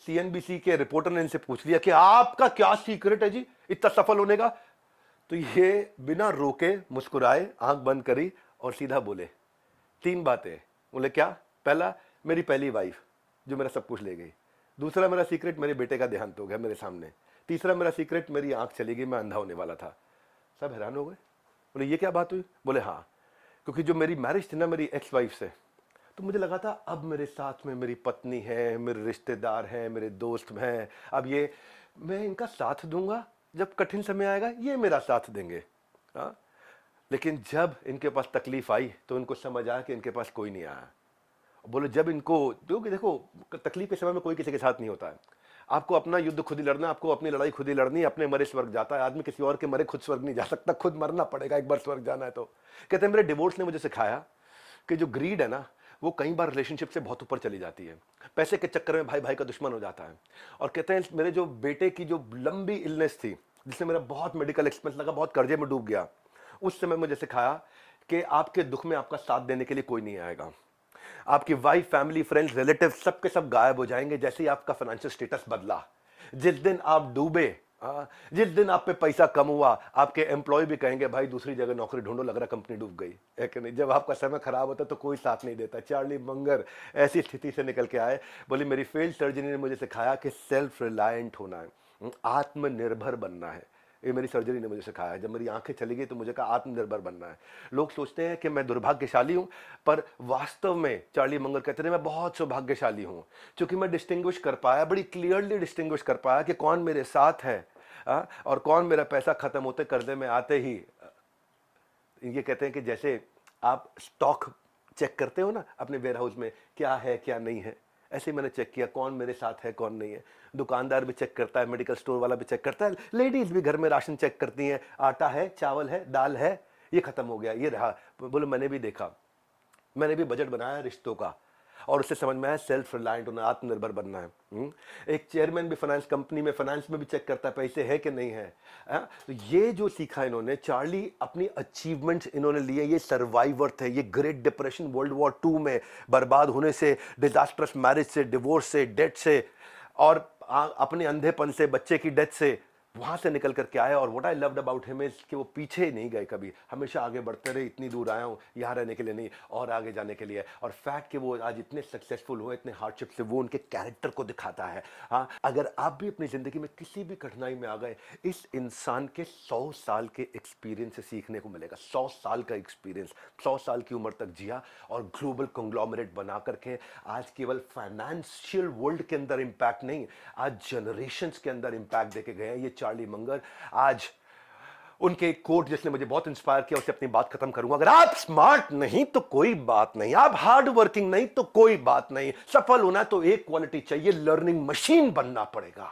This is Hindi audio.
सीएनबीसी के रिपोर्टर ने इनसे पूछ लिया कि आपका क्या सीक्रेट है जी इतना सफल होने का, तो ये बिना रोके मुस्कुराए, आंख बंद करी और सीधा बोले 3 बातें। बोले क्या? पहला, मेरी पहली वाइफ जो मेरा सब कुछ ले गई। दूसरा, मेरा सीक्रेट मेरे बेटे का देहांत हो गया मेरे सामने। तीसरा, मेरा सीक्रेट मेरी आंख चली गई, मैं अंधा होने वाला था। सब हैरान हो गए। बोले ये क्या बात हुई? बोले हाँ, क्योंकि जो मेरी मैरिज थी ना मेरी एक्स वाइफ से, तो मुझे लगा था अब मेरे साथ में मेरी पत्नी है, मेरे रिश्तेदार हैं, मेरे दोस्त हैं, अब ये मैं इनका साथ दूंगा, जब कठिन समय आएगा ये मेरा साथ देंगे। हाँ, लेकिन जब इनके पास तकलीफ आई तो इनको समझ आया कि इनके पास कोई नहीं आया। बोले जब इनको, क्योंकि देखो तकलीफ के समय में कोई किसी के साथ नहीं होता है, आपको अपना युद्ध खुद ही लड़ना, आपको अपनी लड़ाई खुद ही लड़नी, अपने मरे स्वर्ग जाता है आदमी, किसी और के मरे खुद स्वर्ग नहीं जा सकता, खुद मरना पड़ेगा एक बार स्वर्ग जाना है तो। कहते हैं मेरे डिवोर्स ने मुझे सिखाया कि जो ग्रीड है ना वो कई बार रिलेशनशिप से बहुत ऊपर चली जाती है, पैसे के चक्कर में भाई भाई का दुश्मन हो जाता है। और कहते हैं मेरे जो बेटे की जो लंबी इलनेस थी जिससे मेरा बहुत मेडिकल एक्सपेंस लगा, बहुत कर्जे में डूब गया, उस समय मुझे सिखाया कि आपके दुख में आपका साथ देने के लिए कोई नहीं आएगा। आपकी वाइफ, फैमिली, फ्रेंड्स, रिलेटिव सबके सब गायब हो जाएंगे जैसे ही आपका फाइनेंशियल स्टेटस बदला। जिस दिन आप डूबे, जिस दिन आप पे पैसा कम हुआ, आपके एम्प्लॉय भी कहेंगे भाई दूसरी जगह नौकरी ढूंढो, लग रहा कंपनी डूब गई है कि नहीं। जब आपका समय खराब होता तो कोई साथ नहीं देता। चार्ली मंगर ऐसी स्थिति से निकल के आए। बोली मेरी फेल्ड सर्जरी ने मुझे सिखाया कि सेल्फ रिलायंट होना है, आत्मनिर्भर बनना है। ये मेरी सर्जरी ने मुझे सिखाया। जब मेरी आंखें चली गई तो मुझे कहा आत्मनिर्भर बनना है। लोग सोचते हैं कि मैं दुर्भाग्यशाली हूं, पर वास्तव में चार्ली मंगर कहते थे मैं बहुत सौभाग्यशाली हूं, क्योंकि मैं डिस्टिंग्विश कर पाया, बड़ी क्लियरली डिस्टिंग्विश कर पाया कि कौन मेरे साथ है और कौन मेरा पैसा खत्म होते कर्जे में आते ही। ये कहते हैं कि जैसे आप स्टॉक चेक करते हो ना अपने वेयर हाउस में, क्या है क्या नहीं है, ऐसे ही मैंने चेक किया कौन मेरे साथ है कौन नहीं है। दुकानदार भी चेक करता है, मेडिकल स्टोर वाला भी चेक करता है, लेडीज भी घर में राशन चेक करती हैं, आटा है, चावल है, दाल है, ये खत्म हो गया, ये रहा। बोले मैंने भी देखा, मैंने भी बजट बनाया रिश्तों का, और उससे समझ में आया सेल्फ रिलायंट होना, आत्मनिर्भर बनना है। एक चेयरमैन भी फाइनेंस कंपनी में, फाइनेंस में भी चेक करता है पैसे है कि नहीं है। तो ये जो सीखा इन्होंने, चार्ली अपनी अचीवमेंट्स इन्होंने लिए, ये सर्वाइवर थे, ये ग्रेट डिप्रेशन, वर्ल्ड वॉर 2 में बर्बाद होने से, डिजास्टरस मैरिज से, डिवोर्स से, डेट से, और अपने अंधेपन से, बच्चे की डेथ से, वहां से निकल कर के आए। और what I loved about him is कि वो पीछे नहीं गए कभी, हमेशा आगे बढ़ते रहे। इतनी दूर आया हूं यहाँ रहने के लिए नहीं, और आगे जाने के लिए। और फैक्ट कि वो आज इतने सक्सेसफुल हुए, इतने हार्डशिप से, वो उनके कैरेक्टर को दिखाता है। हाँ, अगर आप भी अपनी जिंदगी में किसी भी कठिनाई में आ गए, इस इंसान के 100 साल के एक्सपीरियंस से सीखने को मिलेगा। 100 साल का एक्सपीरियंस, 100 साल की उम्र तक जिया और ग्लोबल कंग्लोमरेट बना करके आज केवल फाइनेंशियल वर्ल्ड के अंदर इंपैक्ट नहीं, आज जनरेशंस के अंदर इंपैक्ट देके गए हैं ये चार्ली मंगर। आज उनके एक कोट जिसने मुझे बहुत इंस्पायर किया, उससे अपनी बात खत्म करूंगा। अगर आप स्मार्ट नहीं तो कोई बात नहीं, आप हार्ड वर्किंग नहीं तो कोई बात नहीं, सफल होना तो एक क्वालिटी चाहिए, लर्निंग मशीन बनना पड़ेगा।